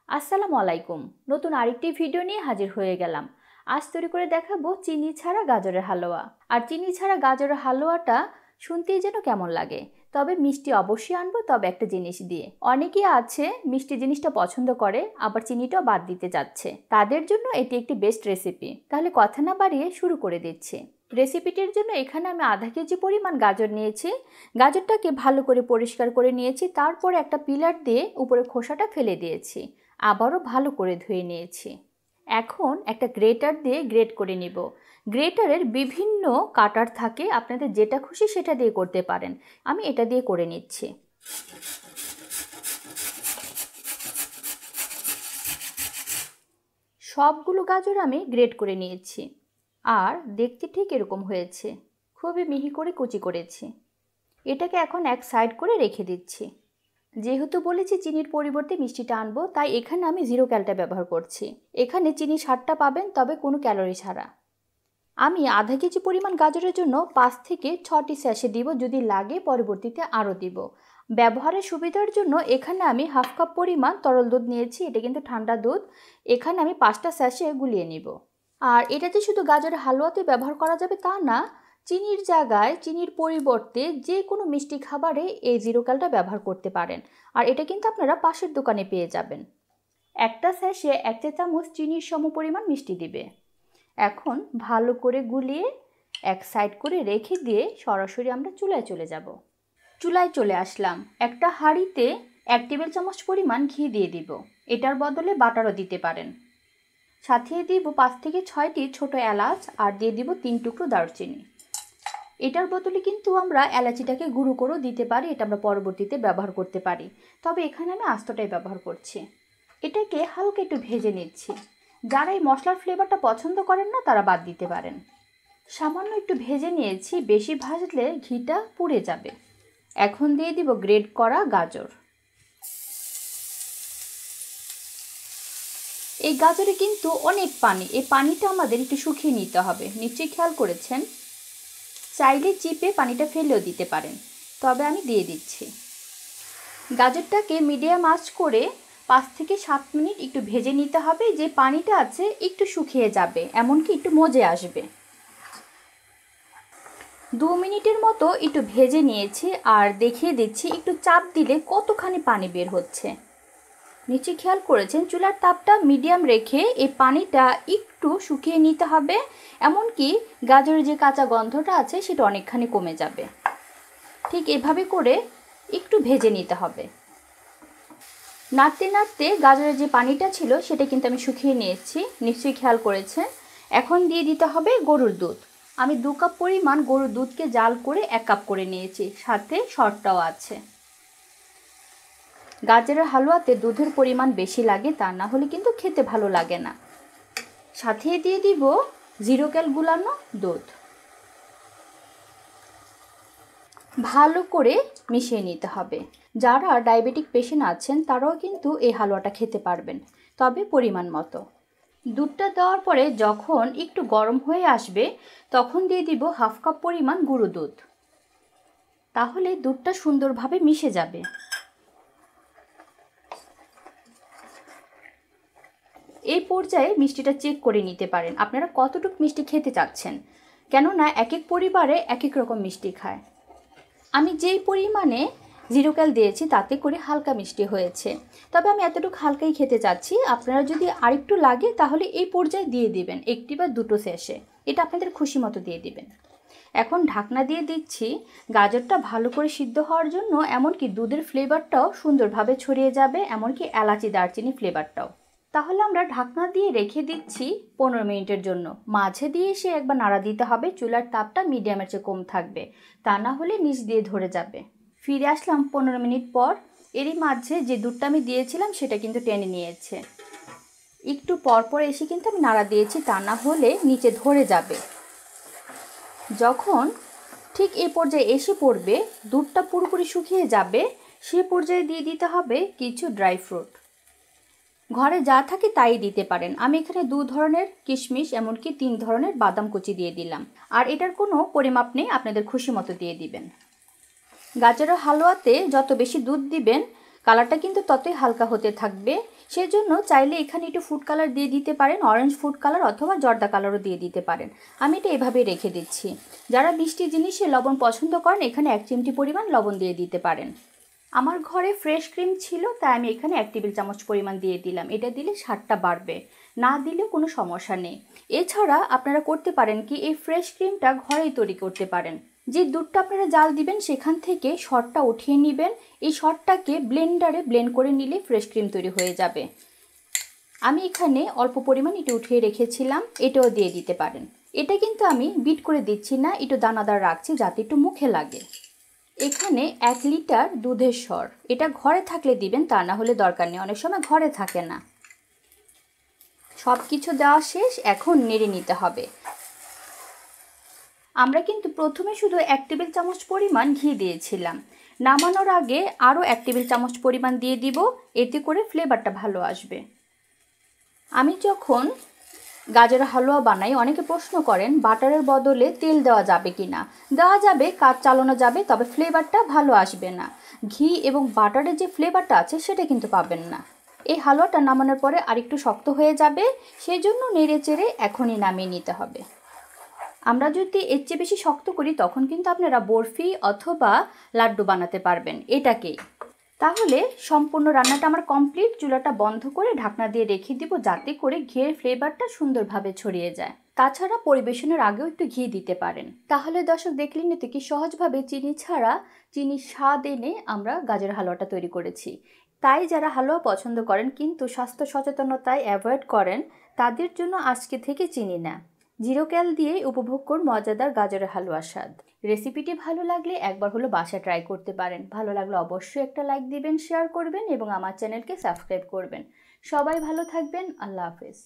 আসসালামু আলাইকুম। নতুন আরেকটি ভিডিও নিয়ে হাজির হয়ে গেলাম। আজ তৈরি করে দেখাবো চিনি ছাড়া গাজরের হালুয়া। আর চিনি ছাড়া গাজরের হালুয়াটা শুনতেই যেন কেমন লাগে, তবে মিষ্টি অবশ্যই আনবো, তবে একটা জিনিস দিয়ে। অনেকেই আছে মিষ্টি জিনিসটা পছন্দ করে, আবার চিনিটাও বাদ দিতে যাচ্ছে, তাদের জন্য এটি একটি বেস্ট রেসিপি। তাহলে কথা না বাড়িয়ে শুরু করে দিচ্ছি। রেসিপিটির জন্য এখানে আমি আধা কেজি পরিমাণ গাজর নিয়েছি। গাজরটাকে ভালো করে পরিষ্কার করে নিয়েছি, তারপরে একটা পিলার দিয়ে উপরে খোসাটা ফেলে দিয়েছি, আবারও ভালো করে ধুয়ে নিয়েছি। এখন একটা গ্রেটার দিয়ে গ্রেট করে নিব। গ্রেটারের বিভিন্ন কাটার থাকে, আপনাদের যেটা খুশি সেটা দিয়ে করতে পারেন। আমি এটা দিয়ে করে নিচ্ছি। সবগুলো গাজর আমি গ্রেট করে নিয়েছি, আর দেখতে ঠিক এরকম হয়েছে। খুবই মিহি করে কুচি করেছি। এটাকে এখন এক সাইড করে রেখে দিচ্ছি। যেহেতু বলেছি চিনির পরিবর্তে মিষ্টিটা আনবো, তাই এখানে আমি 0 ক্যালটা ব্যবহার করছি। এখানে চিনি 60টা পাবেন, তবে কোনো ক্যালোরি ছাড়া। আমি আধা কেজি পরিমাণ গাজরের জন্য 5 থেকে 6টি স্যাশে দিব, যদি লাগে পরবর্তীতে আরও দিব। ব্যবহারের সুবিধার জন্য এখানে আমি হাফ কাপ পরিমাণ তরল দুধ নিয়েছি, এটা কিন্তু ঠান্ডা দুধ। এখানে আমি 5টা স্যাশে গুলিয়ে নিব। আর এটাতে শুধু গাজরের হালুয়াতে ব্যবহার করা যাবে তা না, চিনির জায়গায় চিনির পরিবর্তে যে কোনো মিষ্টি খাবারে এই 0 ক্যালটা ব্যবহার করতে পারেন। আর এটা কিন্তু আপনারা পাশের দোকানে পেয়ে যাবেন। একটা স্যাশে 1 চা চামচ চিনির সমপরিমাণ মিষ্টি দিবে। এখন ভালো করে গুলিয়ে এক সাইড করে রেখে দিয়ে সরাসরি আমরা চুলায় চলে যাব। চুলায় চলে আসলাম। একটা হাঁড়িতে 1 টেবিল চামচ পরিমাণ ঘি দিয়ে দিব। এটার বদলে বাটারও দিতে পারেন। সাথে দিব 5 থেকে 6টি ছোট এলাচ, আর দিয়ে দিব 3 টুকরো দারুচিনি। এটার বদলে কিন্তু আমরা এলাচিটাকে গুঁড়ো করেও দিতে পারি, এটা আমরা পরবর্তীতে ব্যবহার করতে পারি, তবে এখানে আমি আস্তটাই ব্যবহার করছি। এটাকে হালকা একটু ভেজে নিচ্ছি। যারা এই মশলার ফ্লেভারটা পছন্দ করেন না তারা বাদ দিতে পারেন। সামান্য একটু ভেজে নিয়েছি, বেশি ভাজলে ঘিটা পুড়ে যাবে। এখন দিয়ে দিব গ্রেট করা গাজর। এই গাজরে কিন্তু অনেক পানি, এই পানিটা আমাদের একটু শুকিয়ে নিতে হবে। নিশ্চয়ই খেয়াল করেছেন। চাইলে চিপে পানিটা ফেলেও দিতে পারেন, তবে আমি দিয়ে দিচ্ছি। গাজরটাকে মিডিয়াম আঁচ করে 5 থেকে 7 মিনিট একটু ভেজে নিতে হবে। যে পানিটা আছে একটু শুকিয়ে যাবে, এমনকি একটু মজে আসবে। 2 মিনিটের মতো একটু ভেজে নিয়েছি, আর দেখিয়ে দিচ্ছি একটু চাপ দিলে কতখানি পানি বের হচ্ছে। নিচে খেয়াল করেছেন, চুলার তাপটা মিডিয়াম রেখে এই পানিটা একটু শুকিয়ে নিতে হবে, এমনকি গাজরের যে কাঁচা গন্ধটা আছে সেটা অনেকখানি কমে যাবে। ঠিক এভাবে করে একটু ভেজে নিতে হবে। নাড়তে নাড়তে গাজরের যে পানিটা ছিল সেটা কিন্তু আমি শুকিয়ে নিয়েছি, নিশ্চয়ই খেয়াল করেছেন। এখন দিয়ে দিতে হবে গরুর দুধ। আমি 2 কাপ পরিমাণ গরুর দুধকে জাল করে 1 কাপ করে নিয়েছি, সাথে শর্টটাও আছে। গাজরের হালুয়াতে দুধের পরিমাণ বেশি লাগে, তা না হলে কিন্তু খেতে ভালো লাগে না। সাথে দিয়ে দিব 0 ক্যাল গুলানো দুধ। ভালো করে মিশিয়ে নিতে হবে। যারা ডায়াবেটিক পেশেন্ট আছেন তারাও কিন্তু এই হালুয়াটা খেতে পারবেন, তবে পরিমাণ মতো। দুধটা দেওয়ার পরে যখন একটু গরম হয়ে আসবে তখন দিয়ে দিব হাফ কাপ পরিমাণ গুঁড়ো দুধ। তাহলে দুধটা সুন্দরভাবে মিশে যাবে। এই পর্যায়ে মিষ্টিটা চেক করে নিতে পারেন আপনারা কতটুকু মিষ্টি খেতে চাচ্ছেন, কেননা এক এক পরিবারে এক এক রকম মিষ্টি খায়। আমি যেই পরিমাণে 0 ক্যাল দিয়েছি তাতে করে হালকা মিষ্টি হয়েছে, তবে আমি এতটুকু হালকাই খেতে চাচ্ছি। আপনারা যদি আরেকটু লাগে তাহলে এই পর্যায়ে দিয়ে দিবেন 1টি বা 2টো স্যাশে, এটা আপনাদের খুশি মতো দিয়ে দিবেন। এখন ঢাকনা দিয়ে দিচ্ছি গাজরটা ভালো করে সিদ্ধ হওয়ার জন্য, এমনকি দুধের ফ্লেভারটাও সুন্দরভাবে ছড়িয়ে যাবে, এমনকি এলাচি দারচিনি ফ্লেভারটাও। তাহলে আমরা ঢাকনা দিয়ে রেখে দিচ্ছি 15 মিনিটের জন্য। মাঝে দিয়ে এসে একবার নাড়া দিতে হবে, চুলার তাপটা মিডিয়ামের চেয়ে কম থাকবে, তা না হলে নিচ দিয়ে ধরে যাবে। ফিরে আসলাম 15 মিনিট পর। এরই মাঝে যে দুধটা আমি দিয়েছিলাম সেটা কিন্তু টেনে নিয়েছে। একটু পর এসে কিন্তু আমি নাড়া দিয়েছি, তা না হলে নিচে ধরে যাবে। যখন ঠিক এই পর্যায়ে এসে পড়বে, দুধটা পুরোপুরি শুকিয়ে যাবে, সে পর্যায়ে দিয়ে দিতে হবে কিছু ড্রাই ফ্রুট। ঘরে যা থাকে তাই দিতে পারেন। আমি এখানে 2 ধরনের কিশমিশ, এমনকি 3 ধরনের বাদাম কুচি দিয়ে দিলাম। আর এটার কোনো পরিমাপ নেই, আপনাদের খুশি মতো দিয়ে দিবেন। গাজরের হালুয়াতে যত বেশি দুধ দিবেন কালারটা কিন্তু ততই হালকা হতে থাকবে। সেজন্য চাইলে এখানে একটু ফুড কালার দিয়ে দিতে পারেন, অরেঞ্জ ফুড কালার অথবা জর্দা কালারও দিয়ে দিতে পারেন। আমি এটা এভাবেই রেখে দিচ্ছি। যারা মিষ্টি জিনিসে লবণ পছন্দ করেন এখানে 1 চিমটি পরিমাণ লবণ দিয়ে দিতে পারেন। আমার ঘরে ফ্রেশ ক্রিম ছিল, তাই আমি এখানে 1 টেবিল চামচ পরিমাণ দিয়ে দিলাম। এটা দিলে স্বাদটা বাড়বে, না দিলেও কোনো সমস্যা নেই। এছাড়া আপনারা করতে পারেন কি, এই ফ্রেশ ক্রিমটা ঘরেই তৈরি করতে পারেন। যে দুধটা আপনারা জাল দিবেন সেখান থেকে সরটা উঠিয়ে নেবেন। এই সরটাকে ব্লেন্ডারে ব্লেন্ড করে নিলে ফ্রেশ ক্রিম তৈরি হয়ে যাবে। আমি এখানে অল্প পরিমাণ এটা উঠিয়ে রেখেছিলাম, এটাও দিয়ে দিতে পারেন। এটা কিন্তু আমি বিট করে দিচ্ছি না, একটু দানাদার রাখছি যাতে একটু মুখে লাগে। এখানে 1 লিটার দুধের সর, এটা ঘরে থাকলে দিবেন, তা না হলে দরকার নেই, অনেক সময় ঘরে থাকে না। সব কিছু দেওয়া শেষ, এখন নেড়ে নিতে হবে। আমরা কিন্তু প্রথমে শুধু 1 টেবিল চামচ পরিমাণ ঘি দিয়েছিলাম। নামানোর আগে আরও 1 টেবিল চামচ পরিমাণ দিয়ে দিব, এতে করে ফ্লেভারটা ভালো আসবে। আমি যখন গাজরের হালুয়া বানাই অনেকে প্রশ্ন করেন বাটারের বদলে তেল দেওয়া যাবে কি না। দেওয়া যাবে, কাজ চালানো যাবে, তবে ফ্লেভারটা ভালো আসবে না। ঘি এবং বাটারের যে ফ্লেভারটা আছে সেটা কিন্তু পাবেন না। এই হালুয়াটা নামানোর পরে আরেকটু শক্ত হয়ে যাবে, সেজন্য নেড়ে চেড়ে এখনই নামিয়ে নিতে হবে। আমরা যদি এর চেয়ে বেশি শক্ত করি তখন কিন্তু আপনারা বরফি অথবা লাড্ডু বানাতে পারবেন এটাকেই। তাহলে সম্পূর্ণ রান্নাটা আমার কমপ্লিট। চুলাটা বন্ধ করে ঢাকনা দিয়ে রেখে দিব যাতে করে ঘিয়ের ফ্লেভারটা সুন্দরভাবে ছড়িয়ে যায়। তাছাড়া পরিবেশনের আগেও একটু ঘি দিতে পারেন। তাহলে দর্শক দেখলেন তো কি সহজভাবে চিনি ছাড়া চিনির স্বাদ এনে আমরা গাজরের হালুয়াটা তৈরি করেছি। তাই যারা হালুয়া পছন্দ করেন কিন্তু স্বাস্থ্য সচেতনতায় অ্যাভয়েড করেন তাদের জন্য আজকে থেকে চিনি না, 0 ক্যাল দিয়ে উপভোগ করুন মজাদার গাজরের হালুয়ার স্বাদ। রেসিপিটি ভালো লাগলে একবার হলো বাসায় ট্রাই করতে পারেন। ভালো লাগলে অবশ্যই একটা লাইক দিবেন, শেয়ার করবেন এবং আমার চ্যানেলকে সাবস্ক্রাইব করবেন। সবাই ভালো থাকবেন। আল্লাহ হাফেজ।